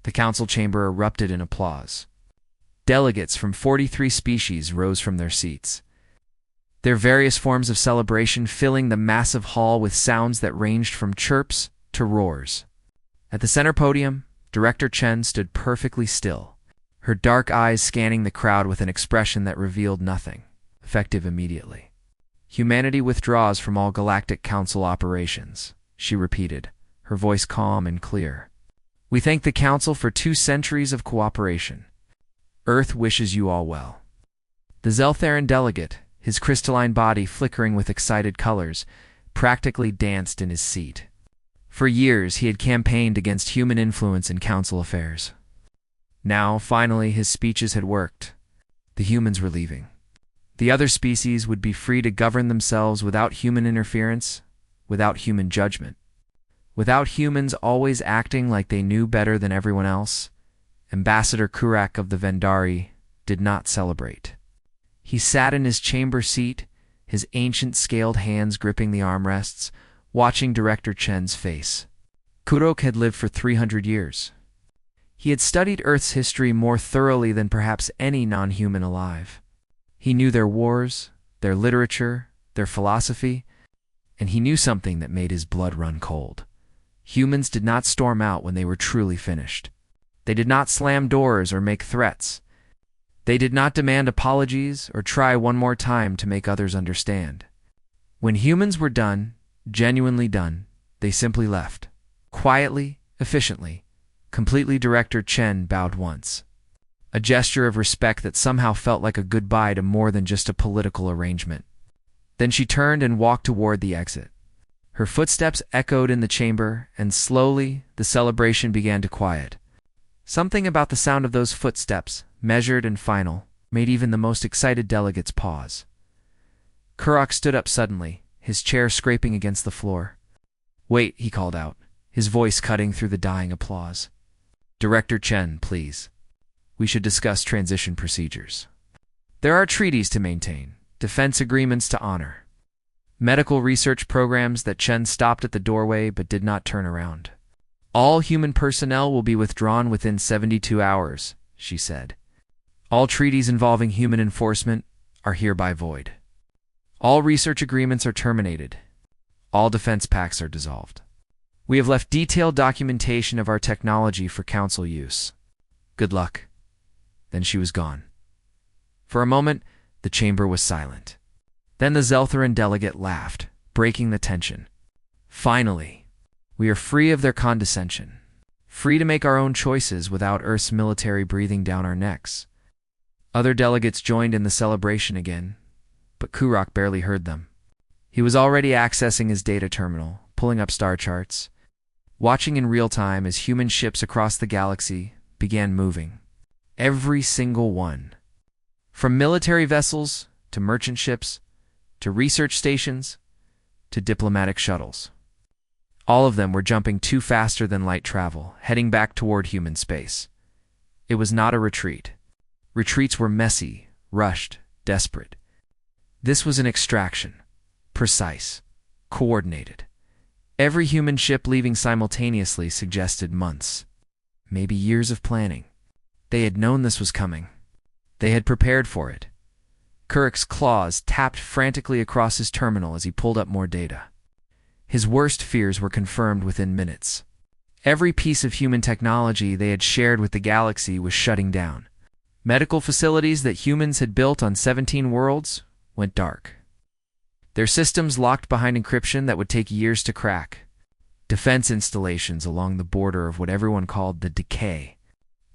The council chamber erupted in applause. Delegates from 43 species rose from their seats, their various forms of celebration filling the massive hall with sounds that ranged from chirps to roars. At the center podium, Director Chen stood perfectly still, her dark eyes scanning the crowd with an expression that revealed nothing, effective immediately. "Humanity withdraws from all Galactic Council operations," she repeated, her voice calm and clear. "We thank the Council for 2 centuries of cooperation. Earth wishes you all well." The Zeltheran delegate, his crystalline body flickering with excited colors, practically danced in his seat. For years, he had campaigned against human influence in council affairs. Now, finally, his speeches had worked. The humans were leaving. The other species would be free to govern themselves without human interference, without human judgment. Without humans always acting like they knew better than everyone else, Ambassador Kurak of the Vendari did not celebrate. He sat in his chamber seat, his ancient scaled hands gripping the armrests, watching Director Chen's face. Kurok had lived for 300 years. He had studied Earth's history more thoroughly than perhaps any non-human alive. He knew their wars, their literature, their philosophy, and he knew something that made his blood run cold. Humans did not storm out when they were truly finished. They did not slam doors or make threats. They did not demand apologies or try one more time to make others understand. When humans were done, genuinely done, they simply left. Quietly, efficiently, completely. Director Chen bowed once. A gesture of respect that somehow felt like a goodbye to more than just a political arrangement. Then she turned and walked toward the exit. Her footsteps echoed in the chamber, and slowly the celebration began to quiet. Something about the sound of those footsteps, measured and final, made even the most excited delegates pause. Kurok stood up suddenly, his chair scraping against the floor. "Wait," he called out, his voice cutting through the dying applause. "Director Chen, please. We should discuss transition procedures. There are treaties to maintain, defense agreements to honor. Medical research programs." That Chen stopped at the doorway but did not turn around. "All human personnel will be withdrawn within 72 hours, she said. "All treaties involving human enforcement are hereby void. All research agreements are terminated. All defense pacts are dissolved. We have left detailed documentation of our technology for council use. Good luck." Then she was gone. For a moment, the chamber was silent. Then the Zeltheran delegate laughed, breaking the tension. "Finally, we are free of their condescension, free to make our own choices without Earth's military breathing down our necks." Other delegates joined in the celebration again, but Kurok barely heard them. He was already accessing his data terminal, pulling up star charts, watching in real time as human ships across the galaxy began moving. Every single one. From military vessels, to merchant ships, to research stations, to diplomatic shuttles. All of them were jumping too faster than light travel, heading back toward human space. It was not a retreat. Retreats were messy, rushed, desperate. This was an extraction. Precise. Coordinated. Every human ship leaving simultaneously suggested months, maybe years of planning. They had known this was coming. They had prepared for it. Kurok's claws tapped frantically across his terminal as he pulled up more data. His worst fears were confirmed within minutes. Every piece of human technology they had shared with the galaxy was shutting down. Medical facilities that humans had built on 17 worlds went dark. Their systems locked behind encryption that would take years to crack. Defense installations along the border of what everyone called the Decay,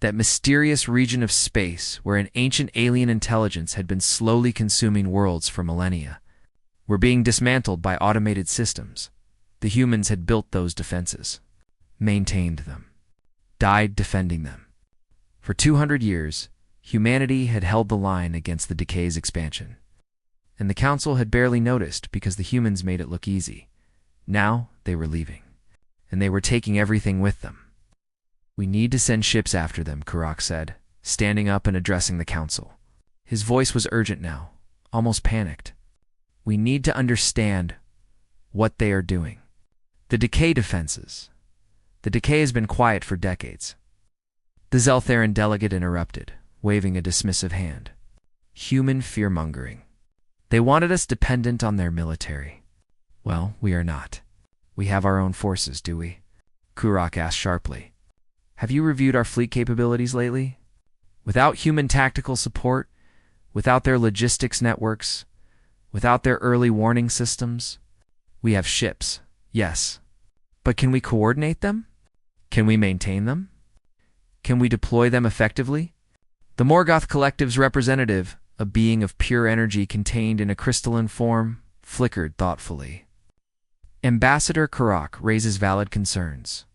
that mysterious region of space where an ancient alien intelligence had been slowly consuming worlds for millennia, were being dismantled by automated systems. The humans had built those defenses, maintained them, died defending them. For 200 years, humanity had held the line against the Decay's expansion. And the Council had barely noticed because the humans made it look easy. Now they were leaving, and they were taking everything with them. "We need to send ships after them," Kurok said, standing up and addressing the Council. His voice was urgent now, almost panicked. "We need to understand what they are doing. The Decay defenses. The Decay has been quiet for decades. The Zeltheran delegate interrupted, waving a dismissive hand. Human fear-mongering. They wanted us dependent on their military. Well, we are not. We have our own forces, do we? Kurok asked sharply. Have you reviewed our fleet capabilities lately? Without human tactical support, without their logistics networks, without their early warning systems, we have ships, yes. But can we coordinate them? Can we maintain them? Can we deploy them effectively? The Morgoth Collective's representative, a being of pure energy contained in a crystalline form, flickered thoughtfully. Ambassador Kurok raises valid concerns.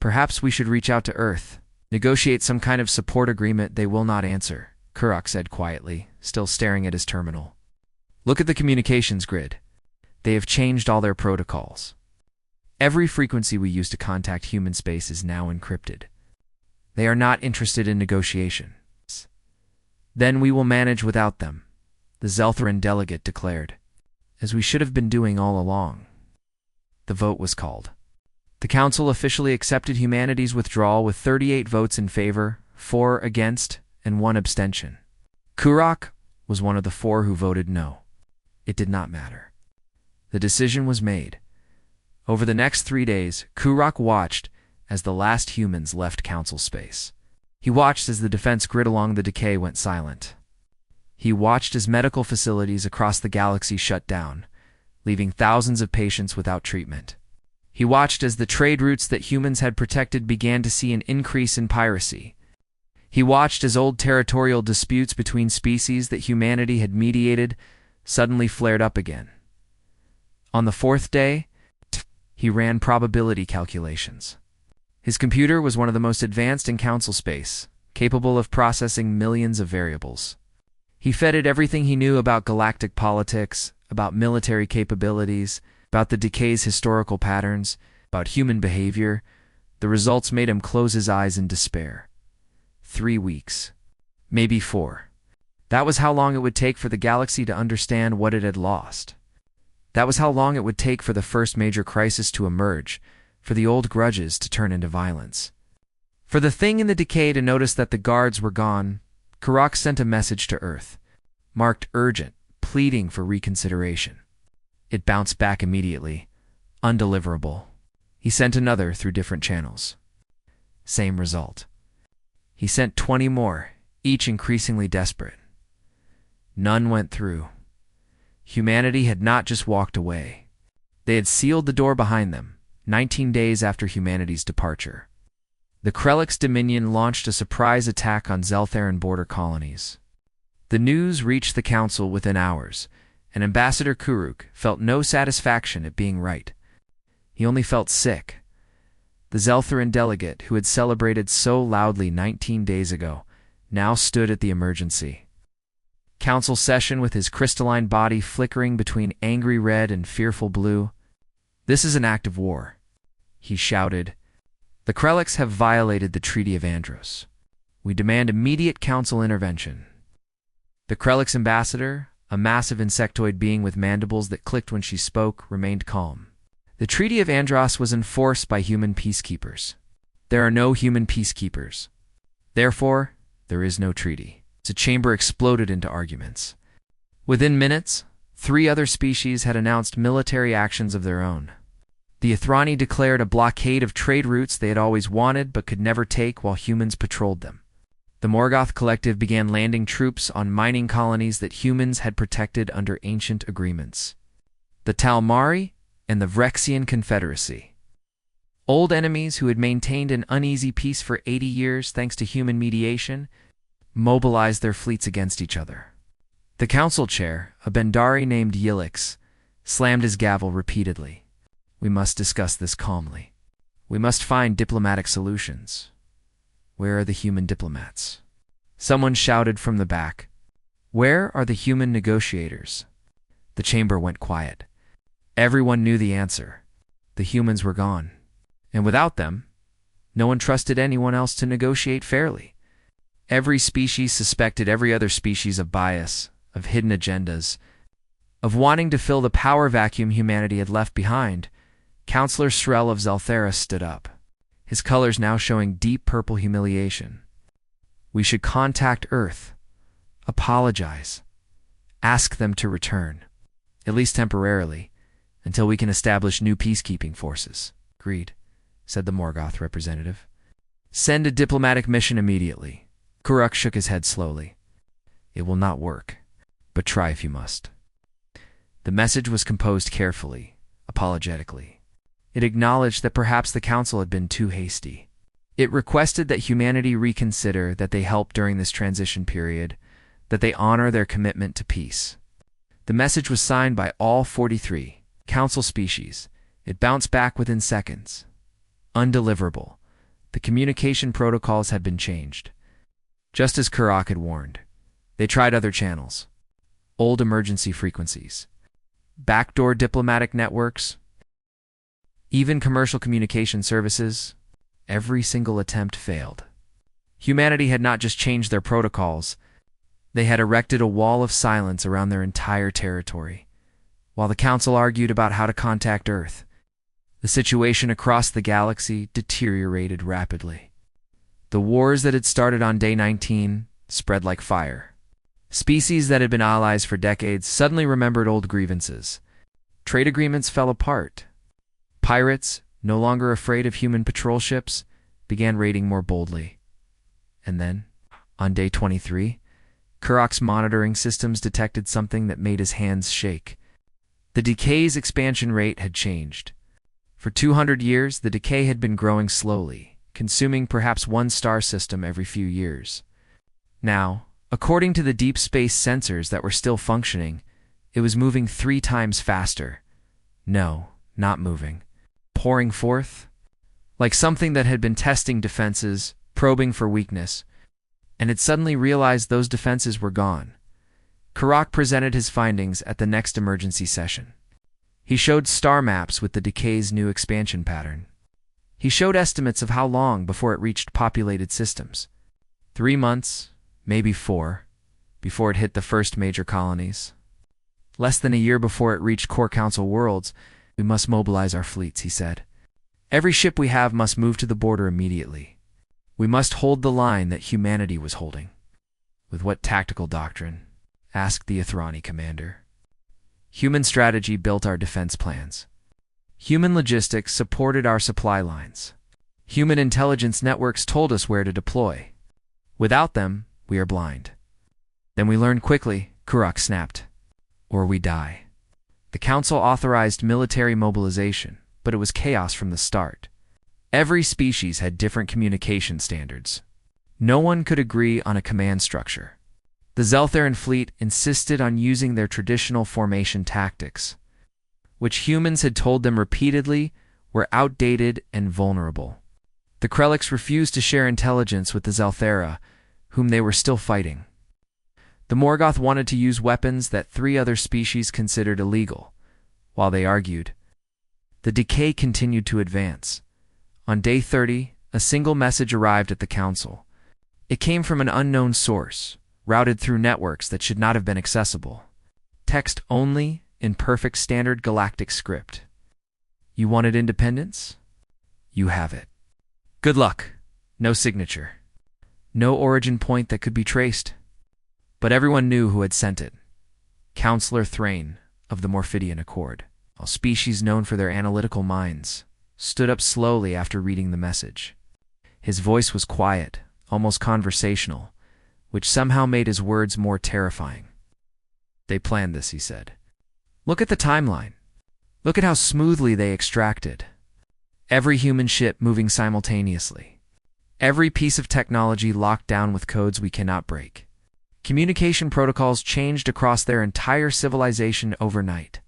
Perhaps we should reach out to Earth, negotiate some kind of support agreement. They will not answer, Kurok said quietly, still staring at his terminal. Look at the communications grid. They have changed all their protocols. Every frequency we use to contact human space is now encrypted. They are not interested in negotiations. Then we will manage without them, the Zeltheran delegate declared, as we should have been doing all along. The vote was called. The Council officially accepted humanity's withdrawal with 38 votes in favor, 4 against, and 1 abstention. Kurok was one of the 4 who voted no. It did not matter. The decision was made. Over the next 3 days, Kurok watched as the last humans left Council space. He watched as the defense grid along the decay went silent. He watched as medical facilities across the galaxy shut down, leaving thousands of patients without treatment. He watched as the trade routes that humans had protected began to see an increase in piracy. He watched as old territorial disputes between species that humanity had mediated suddenly flared up again. On the 4th day, he ran probability calculations. His computer was one of the most advanced in Council space, capable of processing millions of variables. He fed it everything he knew about galactic politics, about military capabilities, about the decay's historical patterns, about human behavior. The results made him close his eyes in despair. 3 weeks. Maybe 4. That was how long it would take for the galaxy to understand what it had lost. That was how long it would take for the first major crisis to emerge, for the old grudges to turn into violence. For the thing in the decay to notice that the guards were gone, Kurok sent a message to Earth, marked urgent, pleading for reconsideration. It bounced back immediately, undeliverable. He sent another through different channels. Same result. He sent 20 more, each increasingly desperate. None went through. Humanity had not just walked away. They had sealed the door behind them, 19 days after humanity's departure. The Krellick's Dominion launched a surprise attack on Zeltheran border colonies. The news reached the Council within hours, and Ambassador Kurok felt no satisfaction at being right. He only felt sick. The Zeltheran delegate, who had celebrated so loudly 19 days ago, now stood at the emergency. Council session with his crystalline body flickering between angry red and fearful blue. This is an act of war, he shouted. The Krellicks have violated the Treaty of Andros. We demand immediate council intervention. The Krellick's ambassador, a massive insectoid being with mandibles that clicked when she spoke, remained calm. The Treaty of Andros was enforced by human peacekeepers. There are no human peacekeepers. Therefore, there is no treaty. The chamber exploded into arguments. Within minutes, 3 other species had announced military actions of their own. The Ithrani declared a blockade of trade routes they had always wanted but could never take while humans patrolled them. The Morgoth Collective began landing troops on mining colonies that humans had protected under ancient agreements. The Talmari and the Vrexian Confederacy. Old enemies who had maintained an uneasy peace for 80 years thanks to human mediation, mobilized their fleets against each other. The council chair, a Bendari named Yilix, slammed his gavel repeatedly. We must discuss this calmly. We must find diplomatic solutions. Where are the human diplomats? Someone shouted from the back. Where are the human negotiators? The chamber went quiet. Everyone knew the answer. The humans were gone. And without them, no one trusted anyone else to negotiate fairly. Every species suspected every other species of bias, of hidden agendas, of wanting to fill the power vacuum humanity had left behind. Counselor Srel of Zelthera stood up, his colors now showing deep purple humiliation. We should contact Earth, apologize, ask them to return, at least temporarily, until we can establish new peacekeeping forces. Agreed, said the Morgoth representative. Send a diplomatic mission immediately. Kuruk shook his head slowly. It will not work, but try if you must. The message was composed carefully, apologetically. It acknowledged that perhaps the council had been too hasty. It requested that humanity reconsider that they help during this transition period, that they honor their commitment to peace. The message was signed by all 43 council species. It bounced back within seconds. Undeliverable. The communication protocols had been changed. Just as Kuruk had warned, they tried other channels, old emergency frequencies, backdoor diplomatic networks, even commercial communication services. Every single attempt failed. Humanity had not just changed their protocols, they had erected a wall of silence around their entire territory. While the Council argued about how to contact Earth, the situation across the galaxy deteriorated rapidly. The wars that had started on day 19 spread like fire. Species that had been allies for decades suddenly remembered old grievances. Trade agreements fell apart. Pirates, no longer afraid of human patrol ships, began raiding more boldly. And then, on day 23, Kuruk's monitoring systems detected something that made his hands shake. The decay's expansion rate had changed. For 200 years, the decay had been growing slowly, consuming perhaps one star system every few years. Now, according to the deep space sensors that were still functioning, it was moving 3 times faster. No, not moving. Pouring forth, like something that had been testing defenses, probing for weakness, and had suddenly realized those defenses were gone. Kuruk presented his findings at the next emergency session. He showed star maps with the decay's new expansion pattern. He showed estimates of how long before it reached populated systems. 3 months, maybe 4, before it hit the first major colonies. Less than a year before it reached core council worlds. We must mobilize our fleets, he said. Every ship we have must move to the border immediately. We must hold the line that humanity was holding. With what tactical doctrine? Asked the Ithrani commander. Human strategy built our defense plans. Human logistics supported our supply lines. Human intelligence networks told us where to deploy. Without them, we are blind. Then we learn quickly, Kuruk snapped. Or we die. The Council authorized military mobilization, but it was chaos from the start. Every species had different communication standards. No one could agree on a command structure. The Zeltheran fleet insisted on using their traditional formation tactics, which humans had told them repeatedly were outdated and vulnerable. The Krelliks refused to share intelligence with the Zelthera, whom they were still fighting. The Morgoth wanted to use weapons that 3 other species considered illegal. While they argued, the decay continued to advance. On day 30, a single message arrived at the Council. It came from an unknown source, routed through networks that should not have been accessible. Text only, in perfect standard galactic script. You wanted independence? You have it. Good luck. No signature. No origin point that could be traced. But everyone knew who had sent it. Counselor Thrain of the Morphidian Accord, a species known for their analytical minds, stood up slowly after reading the message. His voice was quiet, almost conversational, which somehow made his words more terrifying. They planned this, he said. Look at the timeline. Look at how smoothly they extracted. Every human ship moving simultaneously. Every piece of technology locked down with codes we cannot break. Communication protocols changed across their entire civilization overnight.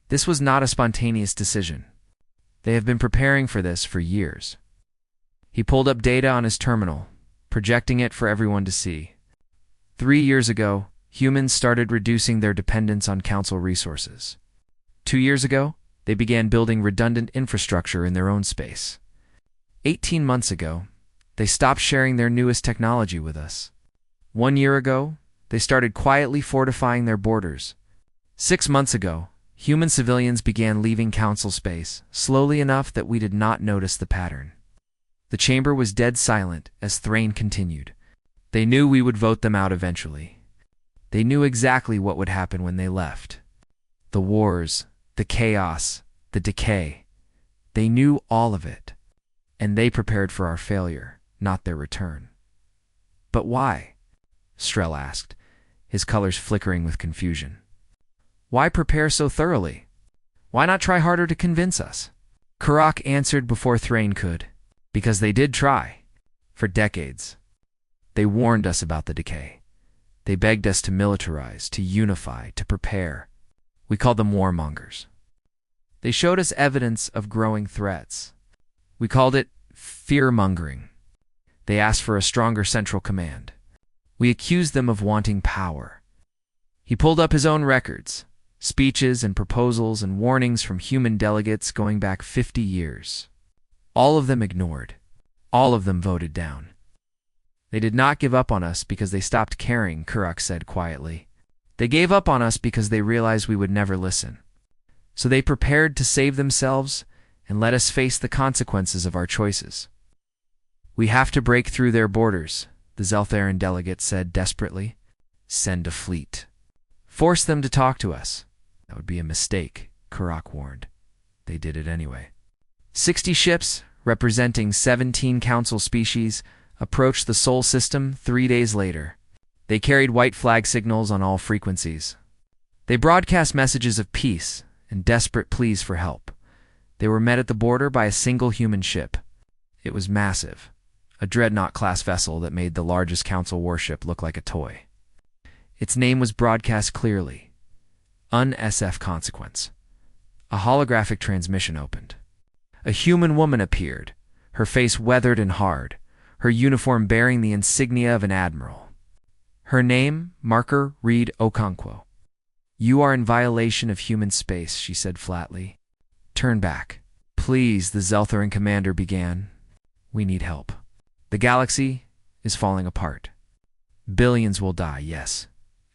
This was not a spontaneous decision. They have been preparing for this for years. He pulled up data on his terminal, projecting it for everyone to see. 3 years ago, humans started reducing their dependence on Council resources. 2 years ago, they began building redundant infrastructure in their own space. 18 months ago, they stopped sharing their newest technology with us. 1 year ago, they started quietly fortifying their borders. 6 months ago, human civilians began leaving Council space, slowly enough that we did not notice the pattern. The chamber was dead silent as Thrain continued. They knew we would vote them out eventually. They knew exactly what would happen when they left. The wars, the chaos, the decay. They knew all of it. And they prepared for our failure, not their return. But why? Strel asked, his colors flickering with confusion. Why prepare so thoroughly? Why not try harder to convince us? Karak answered before Thrain could. Because they did try. For decades. They warned us about the decay. They begged us to militarize, to unify, to prepare. We called them warmongers. They showed us evidence of growing threats. We called it fear-mongering. They asked for a stronger central command. We accused them of wanting power. He pulled up his own records, speeches and proposals and warnings from human delegates going back 50 years. All of them ignored. All of them voted down. They did not give up on us because they stopped caring, Karak said quietly. They gave up on us because they realized we would never listen. So they prepared to save themselves and let us face the consequences of our choices. We have to break through their borders, the Zeltharan delegate said desperately. Send a fleet. Force them to talk to us. That would be a mistake, Karak warned. They did it anyway. 60 ships, representing 17 council species, approached the Sol system 3 days later. They carried white flag signals on all frequencies. They broadcast messages of peace and desperate pleas for help. They were met at the border by a single human ship. It was massive, a dreadnought-class vessel that made the largest council warship look like a toy. Its name was broadcast clearly. Un-SF Consequence. A holographic transmission opened. A human woman appeared, her face weathered and hard, her uniform bearing the insignia of an admiral. Her name, Marker Reed Okonkwo. You are in violation of human space, she said flatly. Turn back. Please, the Zeltharan commander began. We need help. The galaxy is falling apart. Billions will die, yes.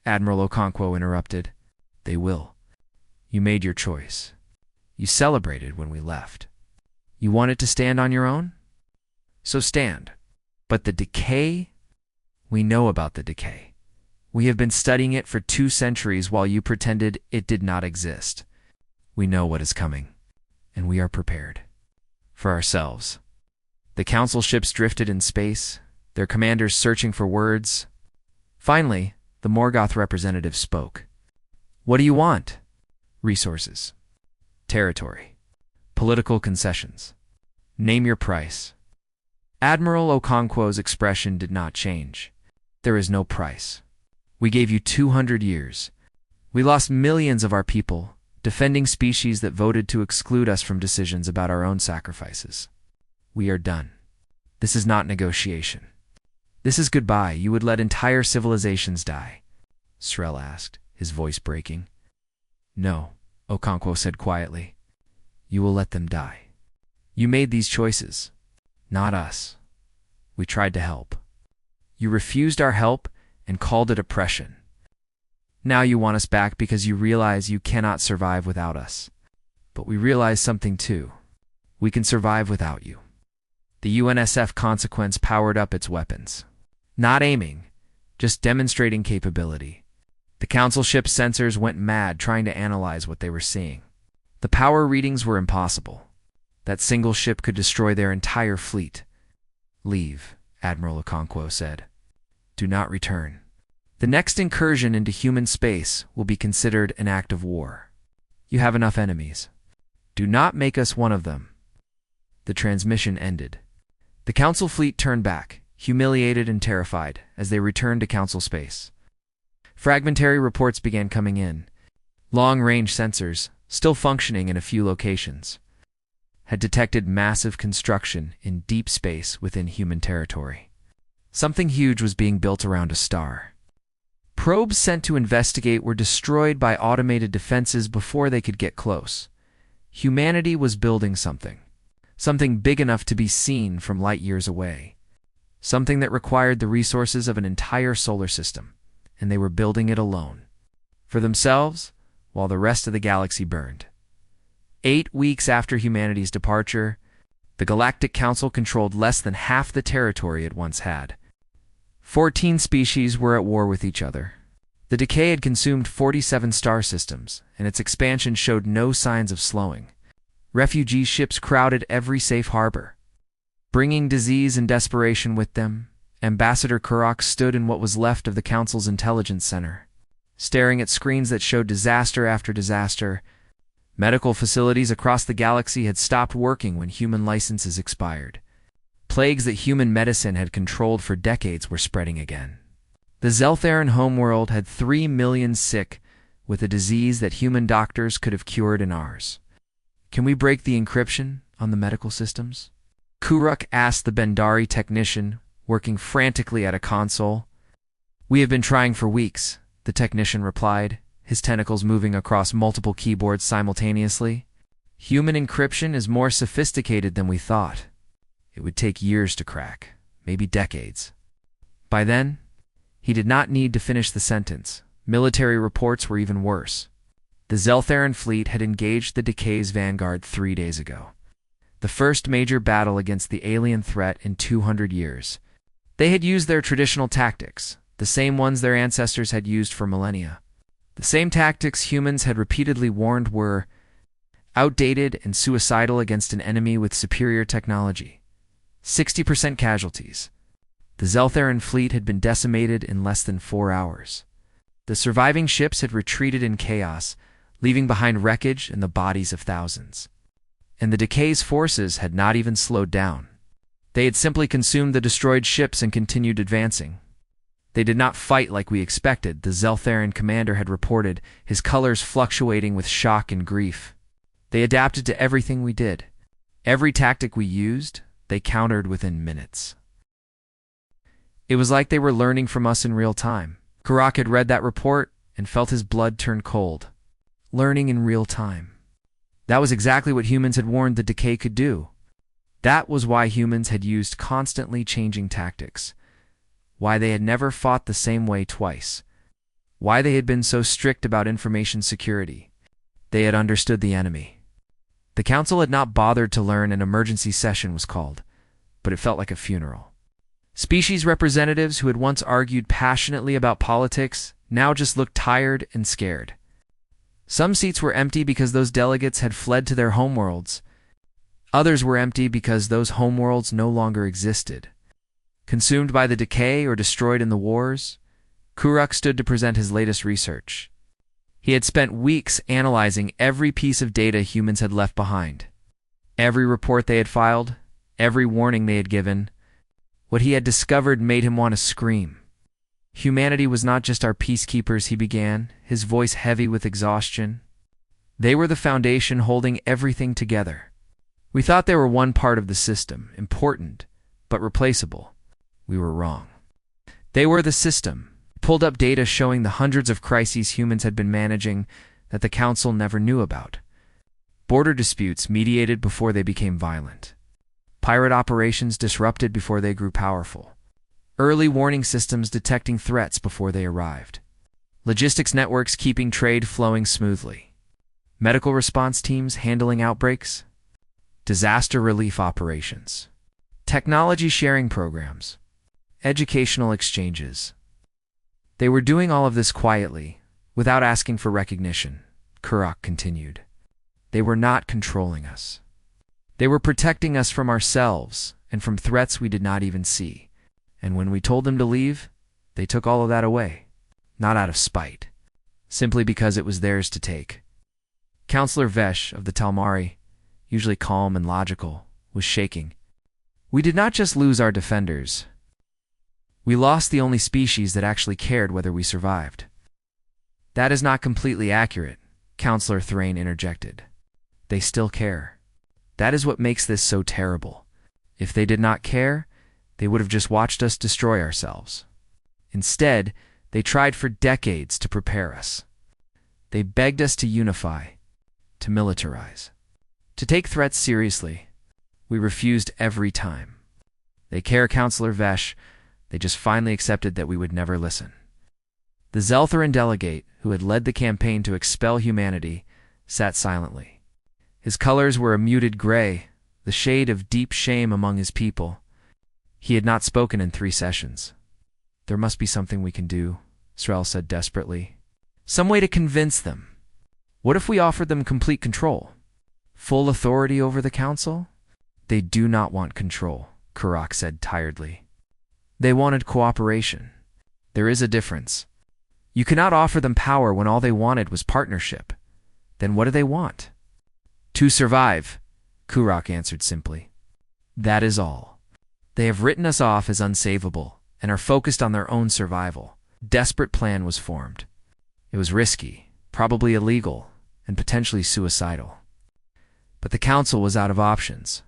Admiral Okonkwo interrupted. They will. You made your choice. You celebrated when we left. You wanted to stand on your own? So stand. But the decay? We know about the decay. We have been studying it for 2 centuries while you pretended it did not exist. We know what is coming, and we are prepared. For ourselves. The council ships drifted in space, their commanders searching for words. Finally, the Morgoth representative spoke. What do you want? Resources. Territory. Political concessions. Name your price. Admiral Okonkwo's expression did not change. There is no price. We gave you 200 years. We lost millions of our people, defending species that voted to exclude us from decisions about our own sacrifices. We are done. This is not negotiation. This is goodbye. You would let entire civilizations die? Srel asked, his voice breaking. No, Okonkwo said quietly. You will let them die. You made these choices. Not us. We tried to help. You refused our help and called it oppression. Now you want us back because you realize you cannot survive without us. But we realize something too. We can survive without you. The UNSF Consequence powered up its weapons. Not aiming, just demonstrating capability. The council ship's sensors went mad trying to analyze what they were seeing. The power readings were impossible. That single ship could destroy their entire fleet. Leave, Admiral Okonkwo said. Do not return. The next incursion into human space will be considered an act of war. You have enough enemies. Do not make us one of them. The transmission ended. The council fleet turned back, humiliated and terrified, as they returned to council space. Fragmentary reports began coming in. Long-range sensors, still functioning in a few locations, had detected massive construction in deep space within human territory. Something huge was being built around a star. Probes sent to investigate were destroyed by automated defenses before they could get close. Humanity was building something. Something big enough to be seen from light years away. Something that required the resources of an entire solar system, and they were building it alone. For themselves, while the rest of the galaxy burned. 8 weeks after humanity's departure, the Galactic Council controlled less than half the territory it once had. 14 species were at war with each other. The decay had consumed 47 star systems, and its expansion showed no signs of slowing. Refugee ships crowded every safe harbor. Bringing disease and desperation with them, Ambassador Kurok stood in what was left of the Council's intelligence center, staring at screens that showed disaster after disaster. Medical facilities across the galaxy had stopped working when human licenses expired. Plagues that human medicine had controlled for decades were spreading again. The Zeltheran homeworld had 3 million sick with a disease that human doctors could have cured in ours. Can we break the encryption on the medical systems? Kuruk asked the Bendari technician, working frantically at a console. We have been trying for weeks, the technician replied, his tentacles moving across multiple keyboards simultaneously. Human encryption is more sophisticated than we thought. It would take years to crack, maybe decades. By then, he did not need to finish the sentence. Military reports were even worse. The Zeltheran fleet had engaged the Decay's vanguard 3 days ago. The first major battle against the alien threat in 200 years. They had used their traditional tactics, the same ones their ancestors had used for millennia. The same tactics humans had repeatedly warned were outdated and suicidal against an enemy with superior technology. 60% casualties. The Zeltheran fleet had been decimated in less than 4 hours. The surviving ships had retreated in chaos, leaving behind wreckage and the bodies of thousands. And the Decay's forces had not even slowed down. They had simply consumed the destroyed ships and continued advancing. They did not fight like we expected, the Zeltheran commander had reported, his colors fluctuating with shock and grief. They adapted to everything we did. Every tactic we used, they countered within minutes. It was like they were learning from us in real time. Kurok had read that report and felt his blood turn cold. Learning in real time. That was exactly what humans had warned the Decay could do. That was why humans had used constantly changing tactics. Why they had never fought the same way twice. Why they had been so strict about information security. They had understood the enemy. The council had not bothered to learn an emergency session was called, but it felt like a funeral. Species representatives who had once argued passionately about politics now just looked tired and scared. Some seats were empty because those delegates had fled to their homeworlds. Others were empty because those homeworlds no longer existed. Consumed by the Decay or destroyed in the wars, Kuruk stood to present his latest research. He had spent weeks analyzing every piece of data humans had left behind. Every report they had filed, every warning they had given. What he had discovered made him want to scream. Humanity was not just our peacekeepers, he began, his voice heavy with exhaustion. They were the foundation holding everything together. We thought they were one part of the system, important, but replaceable. We were wrong. They were the system. Pulled up data showing the hundreds of crises humans had been managing that the Council never knew about. Border disputes mediated before they became violent. Pirate operations disrupted before they grew powerful. Early warning systems detecting threats before they arrived. Logistics networks keeping trade flowing smoothly. Medical response teams handling outbreaks. Disaster relief operations. Technology sharing programs. Educational exchanges. They were doing all of this quietly, without asking for recognition, Kurok continued. They were not controlling us. They were protecting us from ourselves and from threats we did not even see. And when we told them to leave, they took all of that away. Not out of spite. Simply because it was theirs to take. Counselor Vesh of the Talmari, usually calm and logical, was shaking. We did not just lose our defenders. We lost the only species that actually cared whether we survived. That is not completely accurate, Counselor Thrain interjected. They still care. That is what makes this so terrible. If they did not care, they would have just watched us destroy ourselves. Instead, they tried for decades to prepare us. They begged us to unify, to militarize, to take threats seriously. We refused every time. They care, Counselor Vesh. They just finally accepted that we would never listen. The Zeltheran delegate, who had led the campaign to expel humanity, sat silently. His colors were a muted gray, the shade of deep shame among his people. He had not spoken in 3 sessions. There must be something we can do, Srel said desperately. Some way to convince them. What if we offered them complete control? Full authority over the council? They do not want control, Kurak said tiredly. They wanted cooperation. There is a difference. You cannot offer them power when all they wanted was partnership. Then what do they want? To survive, Kurak answered simply. That is all. They have written us off as unsavable and are focused on their own survival. A desperate plan was formed. It was risky, probably illegal, and potentially suicidal. But the council was out of options.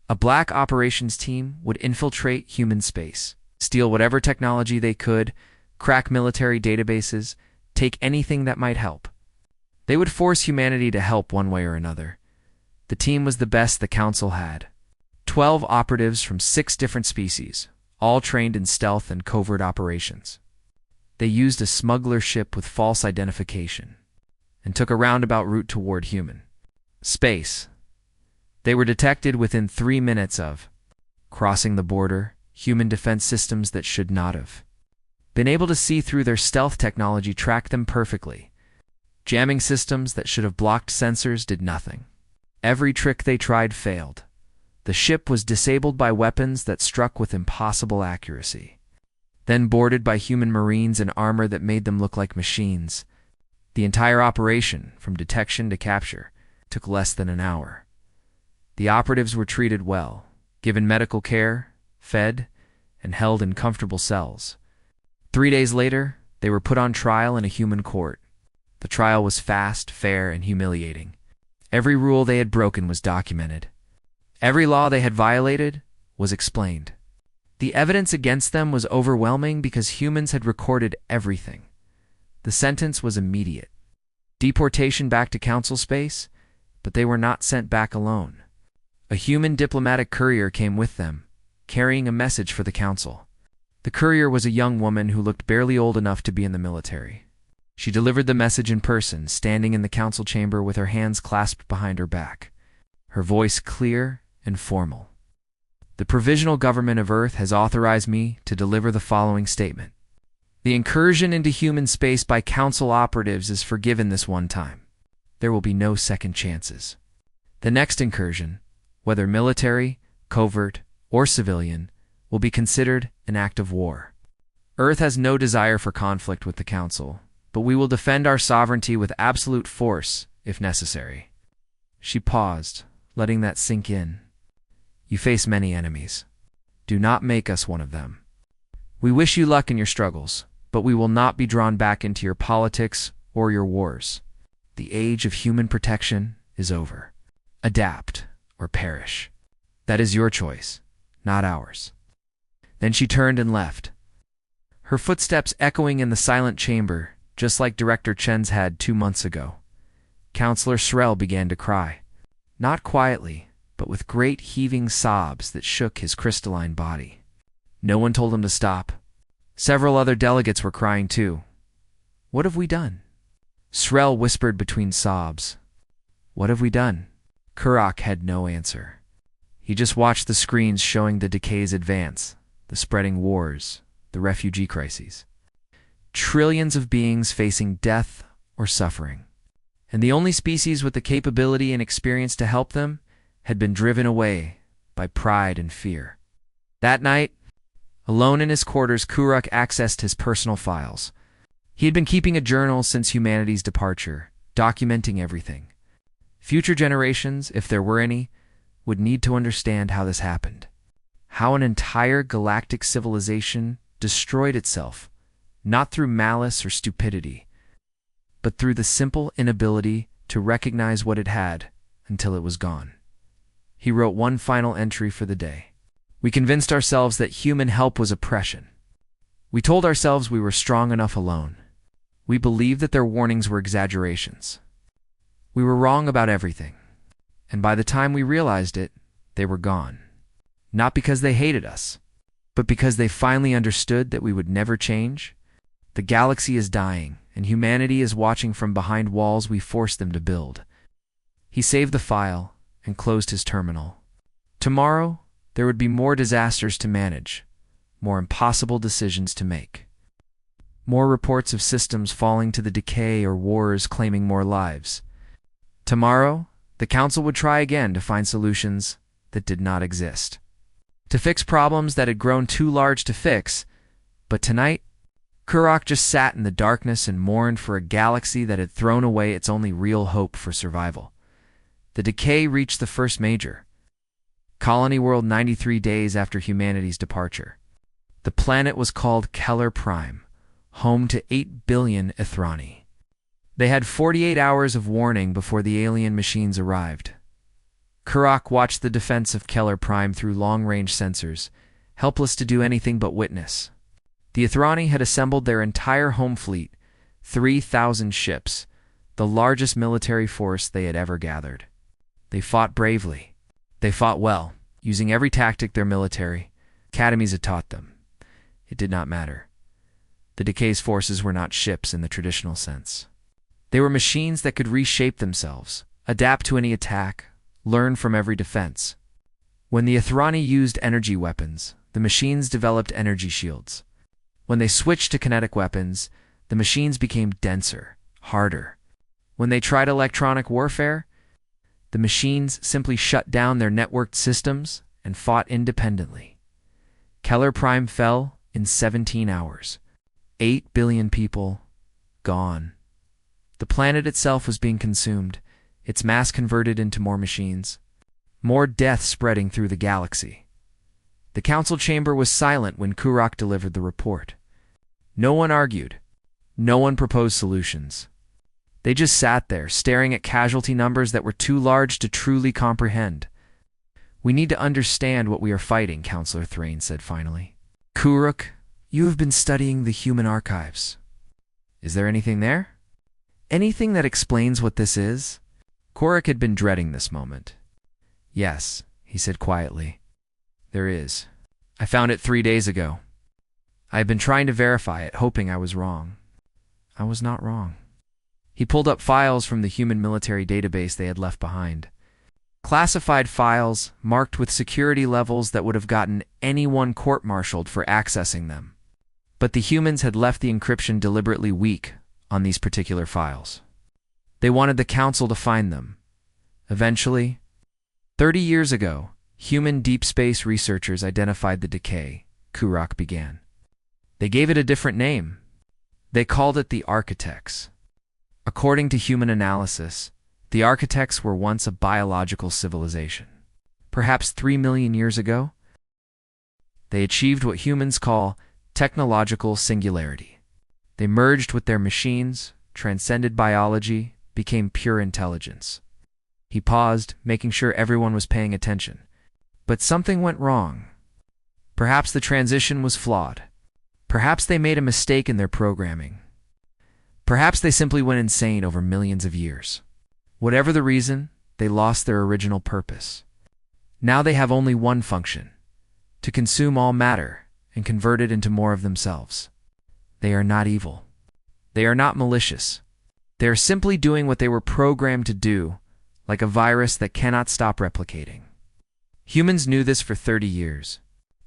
A black operations team would infiltrate human space, steal whatever technology they could, crack military databases, take anything that might help. They would force humanity to help one way or another. The team was the best the council had. 12 operatives from 6 different species, all trained in stealth and covert operations. They used a smuggler ship with false identification and took a roundabout route toward human space. They were detected within 3 minutes of crossing the border, human defense systems that should not have been able to see through their stealth technology tracked them perfectly. Jamming systems that should have blocked sensors did nothing. Every trick they tried failed. The ship was disabled by weapons that struck with impossible accuracy, then boarded by human marines in armor that made them look like machines. The entire operation, from detection to capture, took less than an hour. The operatives were treated well, given medical care, fed, and held in comfortable cells. 3 days later, they were put on trial in a human court. The trial was fast, fair, and humiliating. Every rule they had broken was documented. Every law they had violated was explained. The evidence against them was overwhelming because humans had recorded everything. The sentence was immediate. Deportation back to council space, but they were not sent back alone. A human diplomatic courier came with them, carrying a message for the council. The courier was a young woman who looked barely old enough to be in the military. She delivered the message in person, standing in the council chamber with her hands clasped behind her back, her voice clear and formal. The Provisional Government of Earth has authorized me to deliver the following statement. The incursion into human space by council operatives is forgiven this one time. There will be no second chances. The next incursion, whether military, covert, or civilian, will be considered an act of war. Earth has no desire for conflict with the Council, but we will defend our sovereignty with absolute force if necessary. She paused, letting that sink in. You face many enemies. Do not make us one of them. We wish you luck in your struggles, but we will not be drawn back into your politics or your wars. The age of human protection is over. Adapt or perish. That is your choice, not ours. Then she turned and left, her footsteps echoing in the silent chamber, just like Director Chen's had 2 months ago. Counselor Srel began to cry, not quietly, but with great heaving sobs that shook his crystalline body. No one told him to stop. Several other delegates were crying too. What have we done? Srel whispered between sobs. What have we done? Kurak had no answer. He just watched the screens showing the decay's advance, the spreading wars, the refugee crises. Trillions of beings facing death or suffering. And the only species with the capability and experience to help them had been driven away by pride and fear. That night, alone in his quarters, Kurak accessed his personal files. He had been keeping a journal since humanity's departure, documenting everything. Future generations, if there were any, would need to understand how this happened. How an entire galactic civilization destroyed itself, not through malice or stupidity, but through the simple inability to recognize what it had until it was gone. He wrote one final entry for the day. We convinced ourselves that human help was oppression. We told ourselves we were strong enough alone. We believed that their warnings were exaggerations. We were wrong about everything, and by the time we realized it, they were gone. Not because they hated us, but because they finally understood that we would never change. The galaxy is dying, and humanity is watching from behind walls we forced them to build. He saved the file and closed his terminal. Tomorrow, there would be more disasters to manage, more impossible decisions to make. More reports of systems falling to the decay or wars claiming more lives. Tomorrow, the Council would try again to find solutions that did not exist, to fix problems that had grown too large to fix. But tonight, Kurok just sat in the darkness and mourned for a galaxy that had thrown away its only real hope for survival. The decay reached the first major colony world 93 days after humanity's departure. The planet was called Keller Prime, home to 8 billion Ithrani. They had 48 hours of warning before the alien machines arrived. Kurok watched the defense of Keller Prime through long-range sensors, helpless to do anything but witness. The Ithrani had assembled their entire home fleet, 3,000 ships, the largest military force they had ever gathered. They fought bravely. They fought well, using every tactic their military academies had taught them. It did not matter. The decay's forces were not ships in the traditional sense. They were machines that could reshape themselves, adapt to any attack, learn from every defense. When the Ithrani used energy weapons, the machines developed energy shields. When they switched to kinetic weapons, the machines became denser, harder. When they tried electronic warfare, the machines simply shut down their networked systems and fought independently. Keller Prime fell in 17 hours. 8 billion people gone. The planet itself was being consumed, its mass converted into more machines. More death spreading through the galaxy. The council chamber was silent when Kurok delivered the report. No one argued. No one proposed solutions. They just sat there, staring at casualty numbers that were too large to truly comprehend. "We need to understand what we are fighting," Counselor Thrain said finally. "Kurok, you have been studying the human archives. Is there anything there? Anything that explains what this is?" Kurok had been dreading this moment. "Yes," he said quietly. "There is. I found it 3 days ago. I have been trying to verify it, hoping I was wrong. I was not wrong." He pulled up files from the human military database they had left behind. Classified files marked with security levels that would have gotten anyone court-martialed for accessing them. But the humans had left the encryption deliberately weak on these particular files. They wanted the council to find them. Eventually, 30 years ago, human deep space researchers identified the decay, Kurok began. They gave it a different name. They called it the Architects. According to human analysis, the Architects were once a biological civilization. Perhaps 3 million years ago, they achieved what humans call technological singularity. They merged with their machines, transcended biology, became pure intelligence. He paused, making sure everyone was paying attention. But something went wrong. Perhaps the transition was flawed. Perhaps they made a mistake in their programming. Perhaps they simply went insane over millions of years. Whatever the reason, they lost their original purpose. Now they have only one function: to consume all matter and convert it into more of themselves. They are not evil. They are not malicious. They are simply doing what they were programmed to do, like a virus that cannot stop replicating. Humans knew this for 30 years.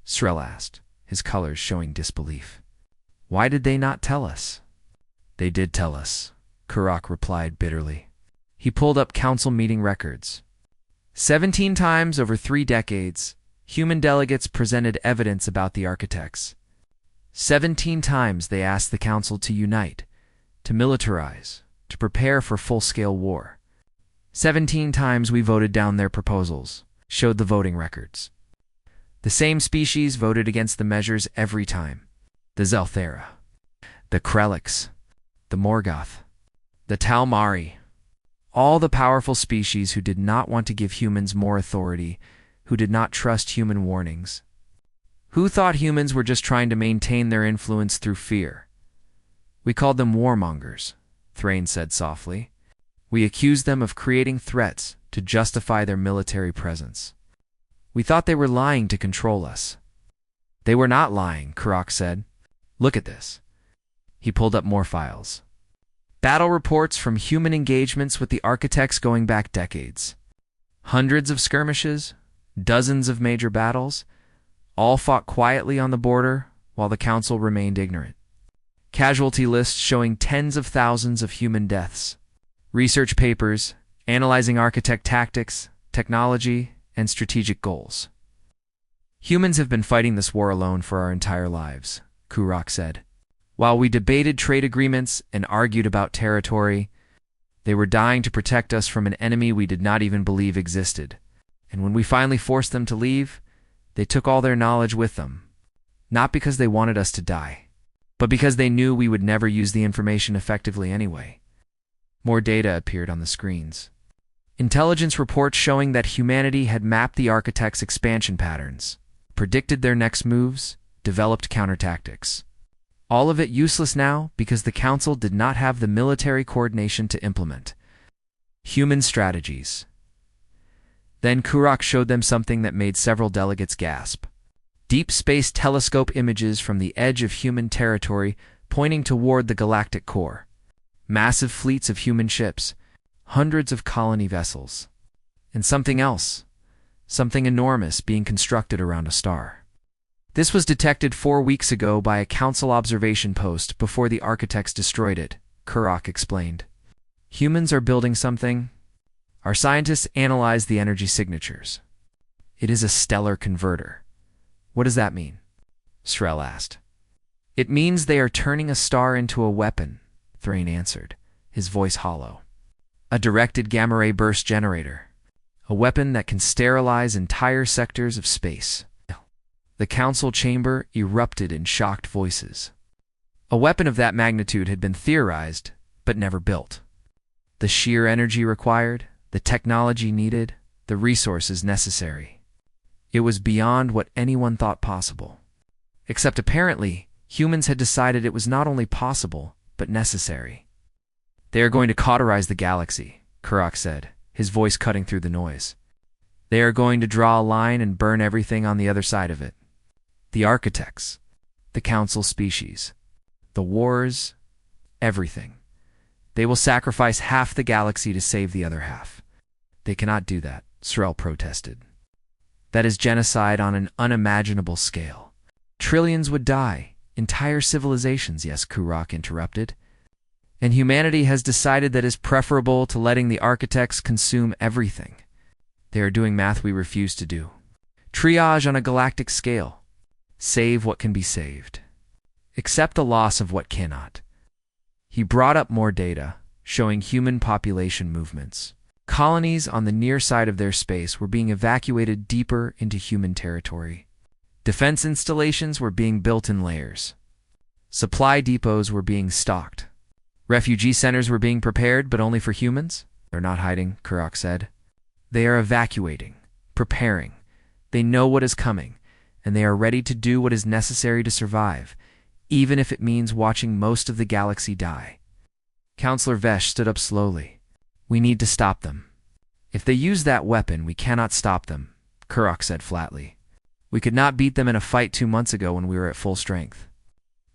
Srel asked, his colors showing disbelief. "Why did they not tell us?" "They did tell us," Kurok replied bitterly. He pulled up council meeting records. 17 times over 3 decades, human delegates presented evidence about the Architects. 17 times they asked the council to unite, to militarize, to prepare for full-scale war. 17 times we voted down their proposals, showed the voting records. The same species voted against the measures every time. The Zelthera, the Krelix, the Morgoth, the Talmari, all the powerful species who did not want to give humans more authority, who did not trust human warnings, who thought humans were just trying to maintain their influence through fear. "We called them warmongers," Thrain said softly. "We accused them of creating threats to justify their military presence. We thought they were lying to control us." "They were not lying," Kurok said. "Look at this." He pulled up more files. Battle reports from human engagements with the Architects going back decades. Hundreds of skirmishes, dozens of major battles, All fought quietly on the border, while the Council remained ignorant. Casualty lists showing tens of thousands of human deaths. Research papers analyzing architect tactics, technology, and strategic goals. Humans have been fighting this war alone for our entire lives, Kurok said. While we debated trade agreements and argued about territory, they were dying to protect us from an enemy we did not even believe existed. And when we finally forced them to leave, they took all their knowledge with them. Not because they wanted us to die, but because they knew we would never use the information effectively anyway. More data appeared on the screens. Intelligence reports showing that humanity had mapped the architects' expansion patterns, predicted their next moves, developed countertactics. All of it useless now because the Council did not have the military coordination to implement. Human strategies. Then Kurok showed them something that made several delegates gasp. Deep space telescope images from the edge of human territory pointing toward the galactic core. Massive fleets of human ships, hundreds of colony vessels. And something else, something enormous being constructed around a star. This was detected 4 weeks ago by a Council observation post before the architects destroyed it, Kurok explained. Humans are building something. Our scientists analyzed the energy signatures. It is a stellar converter. What does that mean? Srel asked. It means they are turning a star into a weapon, Thrain answered, his voice hollow. A directed gamma-ray burst generator. A weapon that can sterilize entire sectors of space. The Council chamber erupted in shocked voices. A weapon of that magnitude had been theorized, but never built. The sheer energy required, the technology needed, the resources necessary. It was beyond what anyone thought possible. Except apparently, humans had decided it was not only possible, but necessary. They are going to cauterize the galaxy, Kurok said, his voice cutting through the noise. They are going to draw a line and burn everything on the other side of it. The architects, the Council species, the wars, everything. They will sacrifice half the galaxy to save the other half. They cannot do that, Srel protested. That is genocide on an unimaginable scale. Trillions would die, entire civilizations, yes, Kurok interrupted. And humanity has decided that it is preferable to letting the architects consume everything. They are doing math we refuse to do. Triage on a galactic scale. Save what can be saved. Accept the loss of what cannot. He brought up more data, showing human population movements. Colonies on the near side of their space were being evacuated deeper into human territory. Defense installations were being built in layers. Supply depots were being stocked. Refugee centers were being prepared, but only for humans? They're not hiding, Kurok said. They are evacuating, preparing. They know what is coming, and they are ready to do what is necessary to survive, even if it means watching most of the galaxy die. Counselor Vesh stood up slowly. We need to stop them. If they use that weapon, we cannot stop them, Kurok said flatly. We could not beat them in a fight 2 months ago when we were at full strength.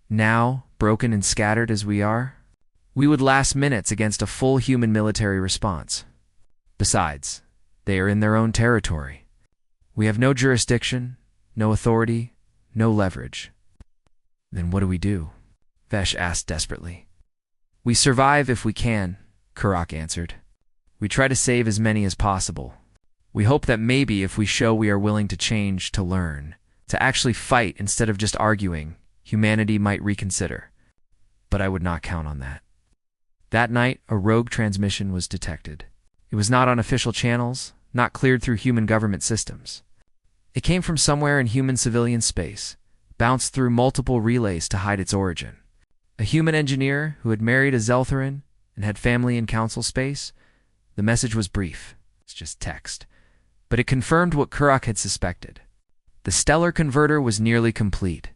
Now, broken and scattered as we are, we would last minutes against a full human military response. Besides, they are in their own territory. We have no jurisdiction, no authority, no leverage. Then what do? Vesh asked desperately. We survive if we can, Kurok answered. We try to save as many as possible. We hope that maybe if we show we are willing to change, to learn, to actually fight instead of just arguing, humanity might reconsider. But I would not count on that. That night, a rogue transmission was detected. It was not on official channels, not cleared through human government systems. It came from somewhere in human civilian space, bounced through multiple relays to hide its origin. A human engineer who had married a Zeltheran and had family in Council space. The message was brief. It's just text. But it confirmed what Kurok had suspected. The stellar converter was nearly complete.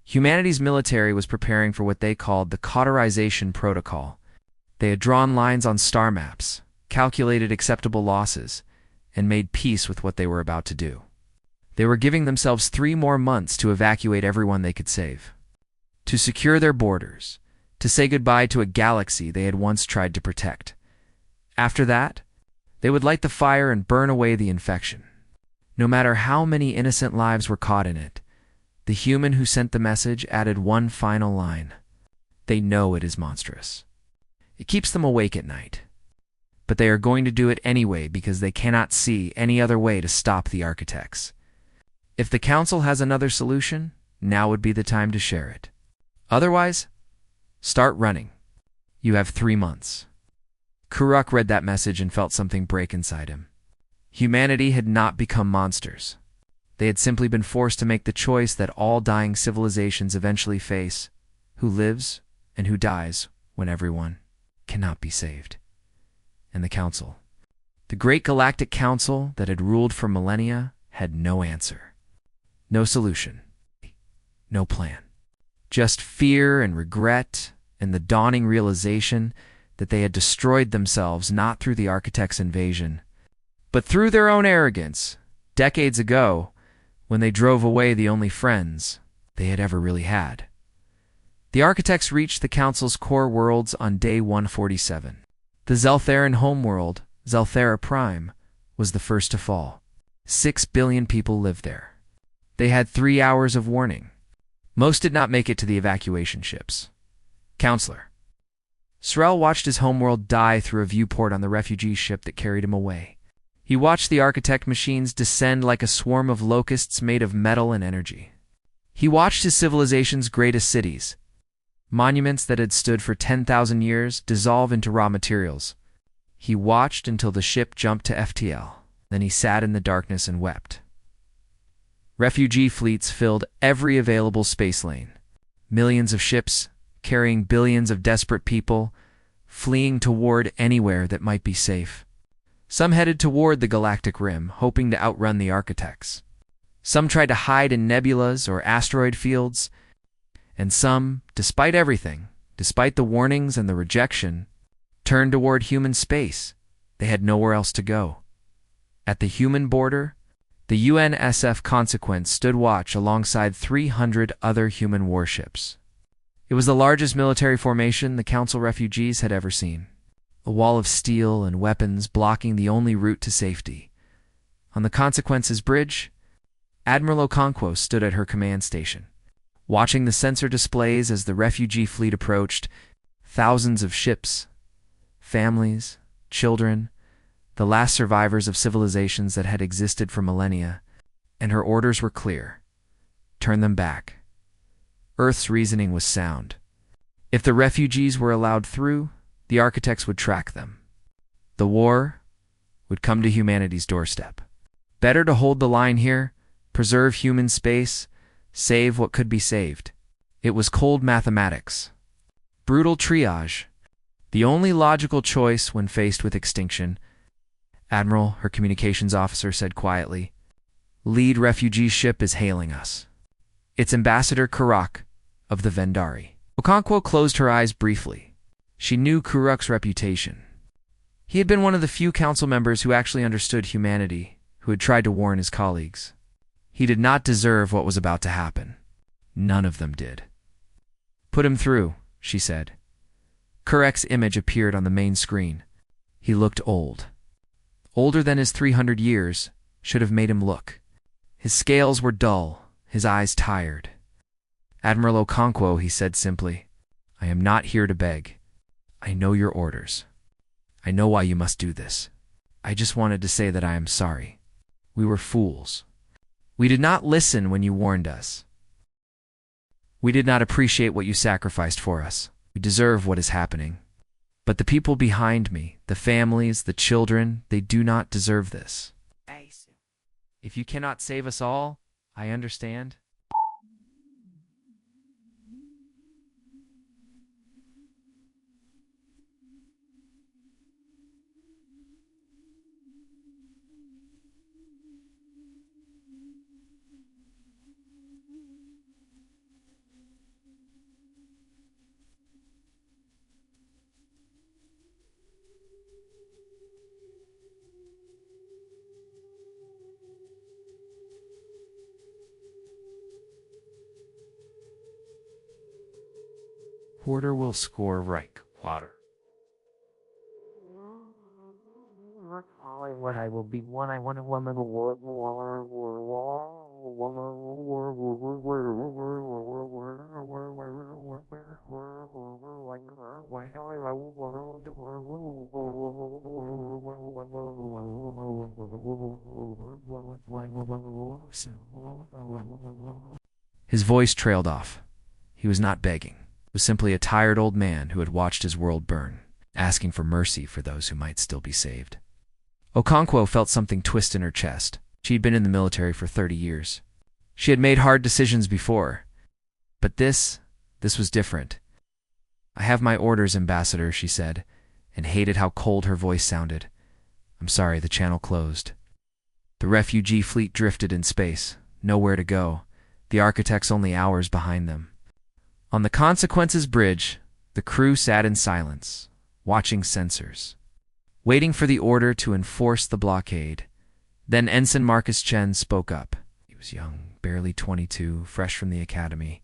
Humanity's military was preparing for what they called the cauterization protocol. They had drawn lines on star maps, calculated acceptable losses, and made peace with what they were about to do. They were giving themselves 3 more months to evacuate everyone they could save, to secure their borders, to say goodbye to a galaxy they had once tried to protect. After that, they would light the fire and burn away the infection. No matter how many innocent lives were caught in it, The human who sent the message added one final line. They know it is monstrous. It keeps them awake at night. But they are going to do it anyway because they cannot see any other way to stop the architects. If the council has another solution, now would be the time to share it. Otherwise, start running. You have 3 months. Kuruk read that message and felt something break inside him. Humanity had not become monsters. They had simply been forced to make the choice that all dying civilizations eventually face: who lives and who dies when everyone cannot be saved. And the council, the great galactic council that had ruled for millennia, had no answer. No solution. No plan. Just fear and regret and the dawning realization that they had destroyed themselves not through the architects' invasion, but through their own arrogance, decades ago, when they drove away the only friends they had ever really had. The architects reached the council's core worlds on day 147. The Zeltheran homeworld, Zelthera Prime, was the first to fall. 6 billion people lived there. They had 3 hours of warning. Most did not make it to the evacuation ships. Counselor. Srel watched his homeworld die through a viewport on the refugee ship that carried him away. He watched the architect machines descend like a swarm of locusts made of metal and energy. He watched his civilization's greatest cities, monuments that had stood for 10,000 years, dissolve into raw materials. He watched until the ship jumped to FTL. Then he sat in the darkness and wept. Refugee fleets filled every available space lane. Millions of ships, carrying billions of desperate people, fleeing toward anywhere that might be safe. Some headed toward the galactic rim, hoping to outrun the architects. Some tried to hide in nebulas or asteroid fields, and some, despite everything, despite the warnings and the rejection, turned toward human space. They had nowhere else to go. At the human border, the UNSF Consequence stood watch alongside 300 other human warships. It was the largest military formation the Council refugees had ever seen. A wall of steel and weapons blocking the only route to safety. On the Consequence's bridge, Admiral Okonkwo stood at her command station, watching the sensor displays as the refugee fleet approached. Thousands of ships, families, children, the last survivors of civilizations that had existed for millennia, and her orders were clear. Turn them back. Earth's reasoning was sound. If the refugees were allowed through, the architects would track them. The war would come to humanity's doorstep. Better to hold the line here, preserve human space, save what could be saved. It was cold mathematics. Brutal triage. The only logical choice when faced with extinction. Admiral, her communications officer, said quietly, "Lead refugee ship is hailing us. It's Ambassador Kuruk of the Vendari." Okonkwo closed her eyes briefly. She knew Kuruk's reputation. He had been one of the few council members who actually understood humanity, who had tried to warn his colleagues. He did not deserve what was about to happen. None of them did. "Put him through," she said. Kuruk's image appeared on the main screen. He looked old. Older than his 300 years should have made him look. His scales were dull, his eyes tired. "Admiral Okonkwo," he said simply, "I am not here to beg. I know your orders. I know why you must do this. I just wanted to say that I am sorry. We were fools. We did not listen when you warned us. We did not appreciate what you sacrificed for us. We deserve what is happening. But the people behind me, the families, the children, they do not deserve this. If you cannot save us all, I understand." Porter will score right. Water. What I will be one. I want a woman. His voice trailed off. He was not begging. It was simply a tired old man who had watched his world burn, asking for mercy for those who might still be saved. Okonkwo felt something twist in her chest. She had been in the military for 30 years. She had made hard decisions before. But this was different. "I have my orders, Ambassador," she said, and hated how cold her voice sounded. "I'm sorry, the channel closed." The refugee fleet drifted in space, nowhere to go, the architects only hours behind them. On the Consequences Bridge, the crew sat in silence, watching sensors, waiting for the order to enforce the blockade. Then Ensign Marcus Chen spoke up. He was young, barely 22, fresh from the academy.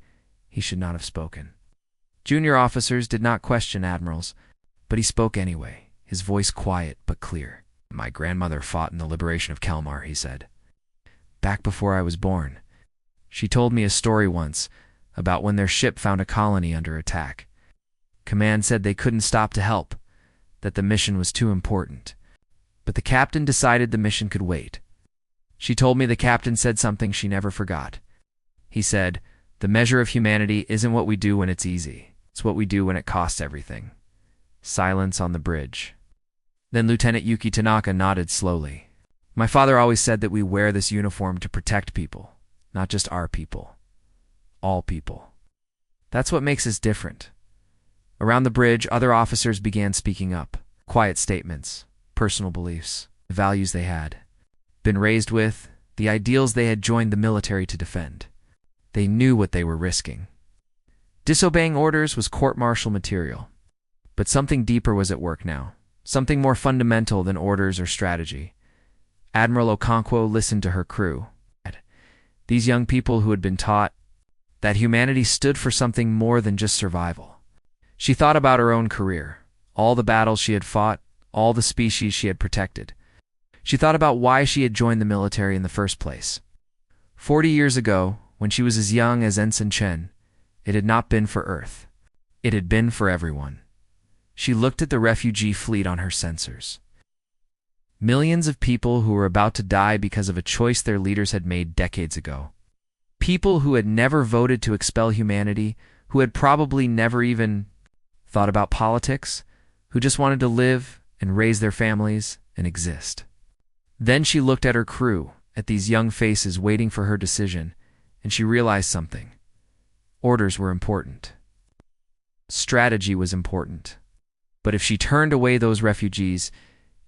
He should not have spoken. Junior officers did not question admirals, but he spoke anyway, his voice quiet but clear. "My grandmother fought in the liberation of Kalmar," he said. "Back before I was born. She told me a story once about when their ship found a colony under attack. Command said they couldn't stop to help, that the mission was too important. But the captain decided the mission could wait. She told me the captain said something she never forgot. He said, 'The measure of humanity isn't what we do when it's easy. It's what we do when it costs everything.'" Silence on the bridge. Then Lieutenant Yuki Tanaka nodded slowly. "My father always said that we wear this uniform to protect people, not just our people. All people. That's what makes us different." Around the bridge, other officers began speaking up. Quiet statements, personal beliefs, the values they had been raised with, the ideals they had joined the military to defend. They knew what they were risking. Disobeying orders was court-martial material. But something deeper was at work now, something more fundamental than orders or strategy. Admiral Okonkwo listened to her crew. These young people who had been taught that humanity stood for something more than just survival. She thought about her own career, all the battles she had fought, all the species she had protected. She thought about why she had joined the military in the first place. 40 years ago, when she was as young as Ensign Chen, it had not been for Earth. It had been for everyone. She looked at the refugee fleet on her sensors. Millions of people who were about to die because of a choice their leaders had made decades ago. People who had never voted to expel humanity, who had probably never even thought about politics, who just wanted to live and raise their families and exist. Then she looked at her crew, at these young faces waiting for her decision, and she realized something. Orders were important. Strategy was important. But if she turned away those refugees,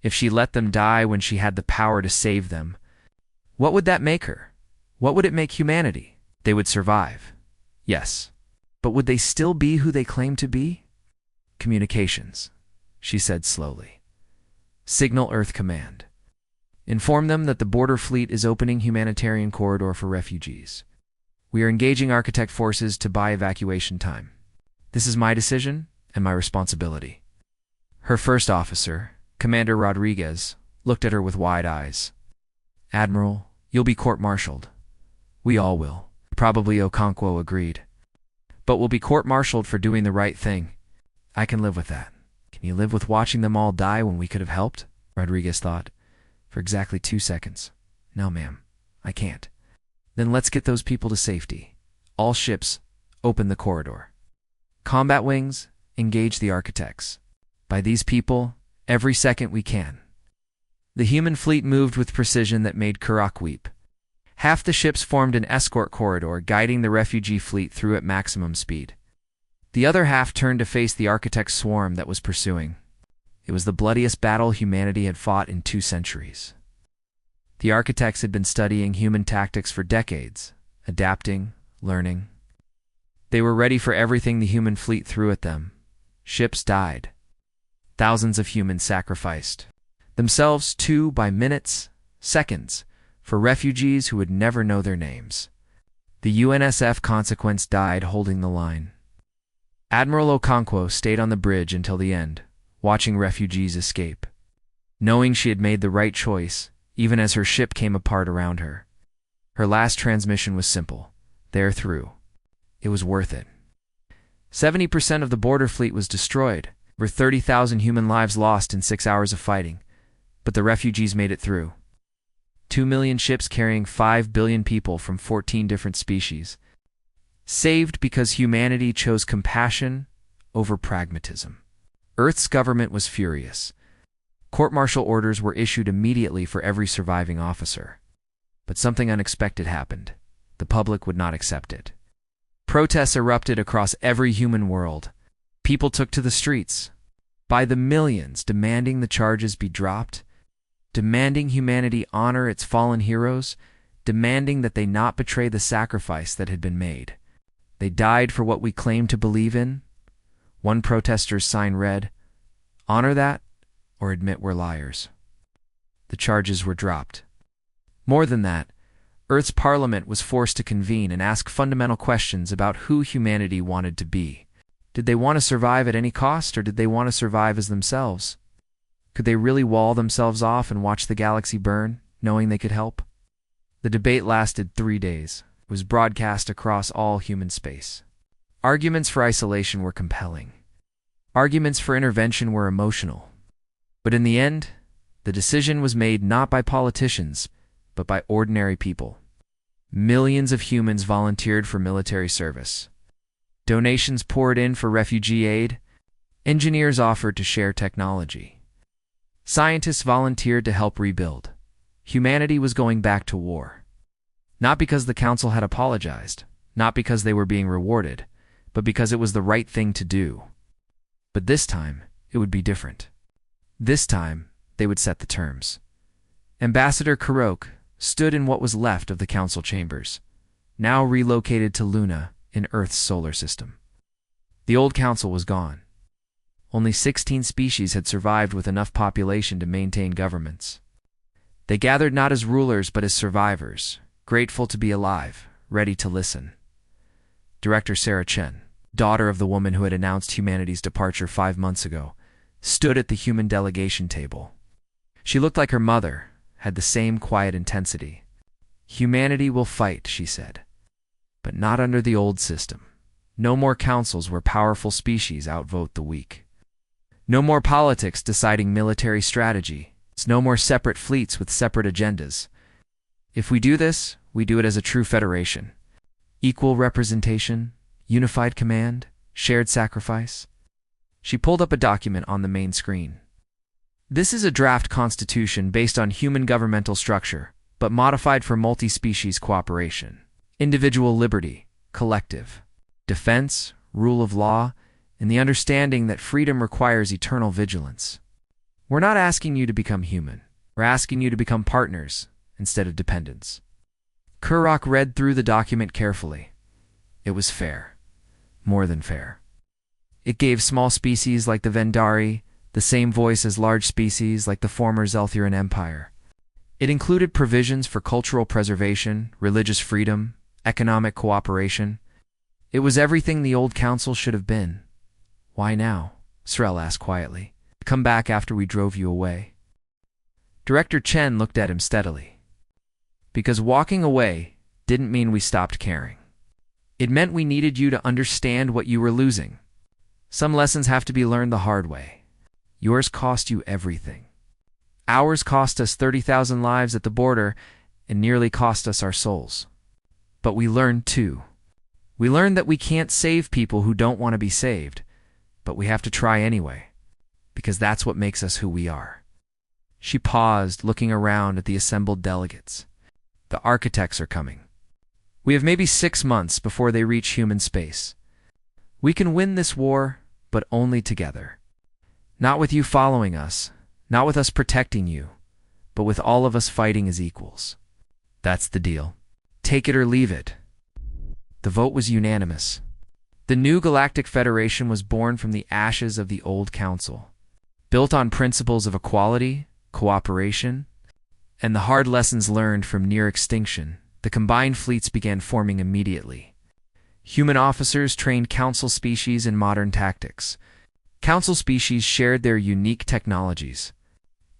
if she let them die when she had the power to save them, what would that make her? What would it make humanity? They would survive. Yes. But would they still be who they claimed to be? "Communications," she said slowly. "Signal Earth Command. Inform them that the border fleet is opening humanitarian corridor for refugees. We are engaging architect forces to buy evacuation time. This is my decision and my responsibility." Her first officer, Commander Rodriguez, looked at her with wide eyes. "Admiral, you'll be court-martialed. We all will." Probably Okonkwo agreed. "But we'll be court-martialed for doing the right thing. I can live with that." "Can you live with watching them all die when we could have helped?" Rodriguez thought. For exactly 2 seconds. "No, ma'am, I can't." "Then let's get those people to safety. All ships, open the corridor. Combat wings, engage the architects. By these people, every second we can." The human fleet moved with precision that made Kurak weep. Half the ships formed an escort corridor, guiding the refugee fleet through at maximum speed. The other half turned to face the architect swarm that was pursuing. It was the bloodiest battle humanity had fought in 2 centuries. The architects had been studying human tactics for decades, adapting, learning. They were ready for everything the human fleet threw at them. Ships died. Thousands of humans sacrificed themselves too by minutes, seconds, for refugees who would never know their names. The UNSF Consequence died holding the line. Admiral Okonkwo stayed on the bridge until the end, watching refugees escape. Knowing she had made the right choice, even as her ship came apart around her. Her last transmission was simple. They're through. It was worth it. 70% of the border fleet was destroyed, over 30,000 human lives lost in 6 hours of fighting. But the refugees made it through. 2 million ships carrying 5 billion people from 14 different species. Saved because humanity chose compassion over pragmatism. Earth's government was furious. Court-martial orders were issued immediately for every surviving officer. But something unexpected happened. The public would not accept it. Protests erupted across every human world. People took to the streets, by the millions, demanding the charges be dropped, demanding humanity honor its fallen heroes, demanding that they not betray the sacrifice that had been made. They died for what we claim to believe in. One protester's sign read, "Honor that, or admit we're liars." The charges were dropped. More than that, Earth's parliament was forced to convene and ask fundamental questions about who humanity wanted to be. Did they want to survive at any cost, or did they want to survive as themselves? Could they really wall themselves off and watch the galaxy burn, knowing they could help? The debate lasted 3 days. It was broadcast across all human space. Arguments for isolation were compelling. Arguments for intervention were emotional. But in the end, the decision was made not by politicians, but by ordinary people. Millions of humans volunteered for military service. Donations poured in for refugee aid. Engineers offered to share technology. Scientists volunteered to help rebuild. Humanity was going back to war. Not because the council had apologized, not because they were being rewarded, but because it was the right thing to do. But this time, it would be different. This time, they would set the terms. Ambassador Kurok stood in what was left of the council chambers, now relocated to Luna in Earth's solar system. The old council was gone. Only 16 species had survived with enough population to maintain governments. They gathered not as rulers but as survivors, grateful to be alive, ready to listen. Director Sarah Chen, daughter of the woman who had announced humanity's departure 5 months ago, stood at the human delegation table. She looked like her mother, had the same quiet intensity. "Humanity will fight," she said, "but not under the old system. No more councils where powerful species outvote the weak. No more politics deciding military strategy. It's no more separate fleets with separate agendas. If we do this, we do it as a true federation. Equal representation, unified command, shared sacrifice." She pulled up a document on the main screen. This is a draft constitution based on human governmental structure, but modified for multi-species cooperation. Individual liberty, collective, defense, rule of law, and the understanding that freedom requires eternal vigilance. We're not asking you to become human. We're asking you to become partners instead of dependents. Kurok read through the document carefully. It was fair. More than fair. It gave small species like the Vendari the same voice as large species like the former Zelthuran Empire. It included provisions for cultural preservation, religious freedom, economic cooperation. It was everything the old council should have been. "Why now?" Srel asked quietly. "Come back after we drove you away." Director Chen looked at him steadily. "Because walking away didn't mean we stopped caring. It meant we needed you to understand what you were losing. Some lessons have to be learned the hard way. Yours cost you everything. Ours cost us 30,000 lives at the border and nearly cost us our souls. But we learned too. We learned that we can't save people who don't want to be saved, but we have to try anyway, because that's what makes us who we are." She paused, looking around at the assembled delegates. "The architects are coming. We have maybe 6 months before they reach human space. We can win this war, but only together. Not with you following us, not with us protecting you, but with all of us fighting as equals. That's the deal. Take it or leave it." The vote was unanimous. The new Galactic Federation was born from the ashes of the old council, built on principles of equality, cooperation, and the hard lessons learned from near extinction. The combined fleets began forming immediately. Human officers trained council species in modern tactics. Council species shared their unique technologies.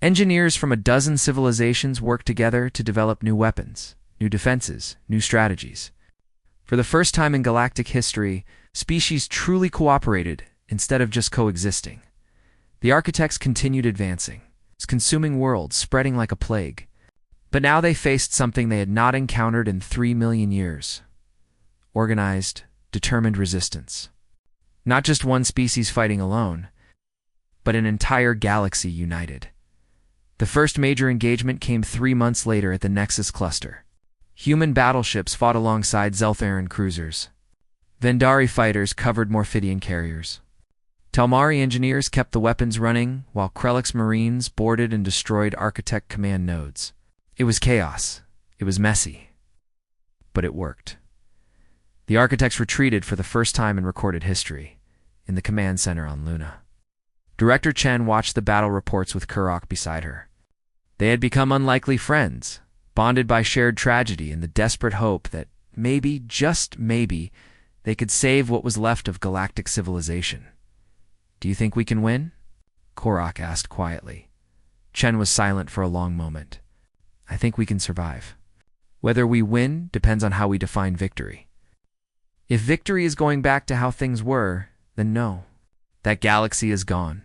Engineers from a dozen civilizations worked together to develop new weapons, new defenses, new strategies. For the first time in galactic history, Species truly cooperated instead of just coexisting. The architects continued advancing, consuming worlds, spreading like a plague. But now they faced something they had not encountered in 3 million years. Organized, determined resistance. Not just one species fighting alone, but an entire galaxy united. The first major engagement came 3 months later at the Nexus cluster. Human battleships fought alongside Zeltharan cruisers. Vendari fighters covered Morphidian carriers. Talmari engineers kept the weapons running, while Krelix marines boarded and destroyed Architect command nodes. It was chaos. It was messy. But it worked. The Architects retreated for the first time in recorded history, in the command center on Luna. Director Chen watched the battle reports with Kurok beside her. They had become unlikely friends, bonded by shared tragedy and the desperate hope that maybe, just maybe, they could save what was left of galactic civilization. "Do you think we can win?" Kurok asked quietly. Chen was silent for a long moment. "I think we can survive. Whether we win depends on how we define victory. If victory is going back to how things were, then no. That galaxy is gone.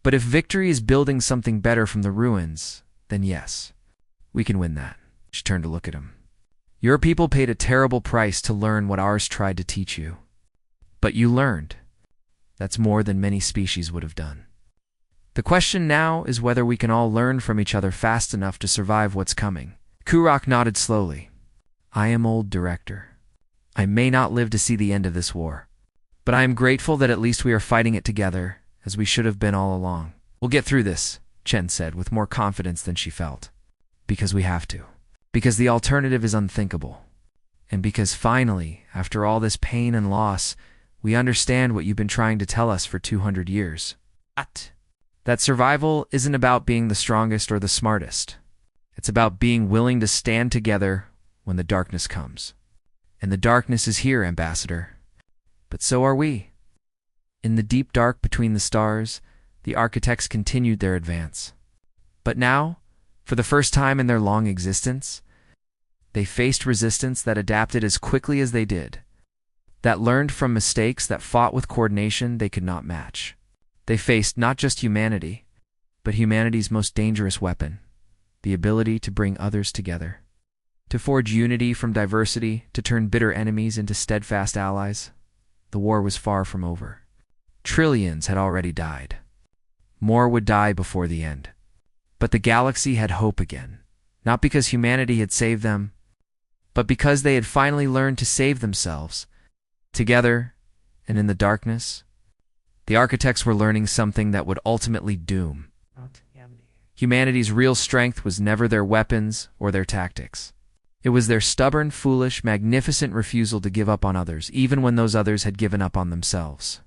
But if victory is building something better from the ruins, then yes, we can win that." She turned to look at him. "Your people paid a terrible price to learn what ours tried to teach you. But you learned. That's more than many species would have done. The question now is whether we can all learn from each other fast enough to survive what's coming." Kurok nodded slowly. "I am old, Director. I may not live to see the end of this war. But I am grateful that at least we are fighting it together, as we should have been all along. We'll get through this," Chen said with more confidence than she felt. "Because we have to. Because the alternative is unthinkable. And because finally, after all this pain and loss, we understand what you've been trying to tell us for 200 years. That survival isn't about being the strongest or the smartest. It's about being willing to stand together when the darkness comes. And the darkness is here, Ambassador. But so are we." In the deep dark between the stars, the Architects continued their advance. But now, for the first time in their long existence, they faced resistance that adapted as quickly as they did, that learned from mistakes, that fought with coordination they could not match. They faced not just humanity, but humanity's most dangerous weapon, the ability to bring others together. To forge unity from diversity, to turn bitter enemies into steadfast allies. The war was far from over. Trillions had already died. More would die before the end. But the galaxy had hope again, not because humanity had saved them, but because they had finally learned to save themselves. Together, and in the darkness, the Architects were learning something that would ultimately doom. Humanity's real strength was never their weapons or their tactics. It was their stubborn, foolish, magnificent refusal to give up on others, even when those others had given up on themselves.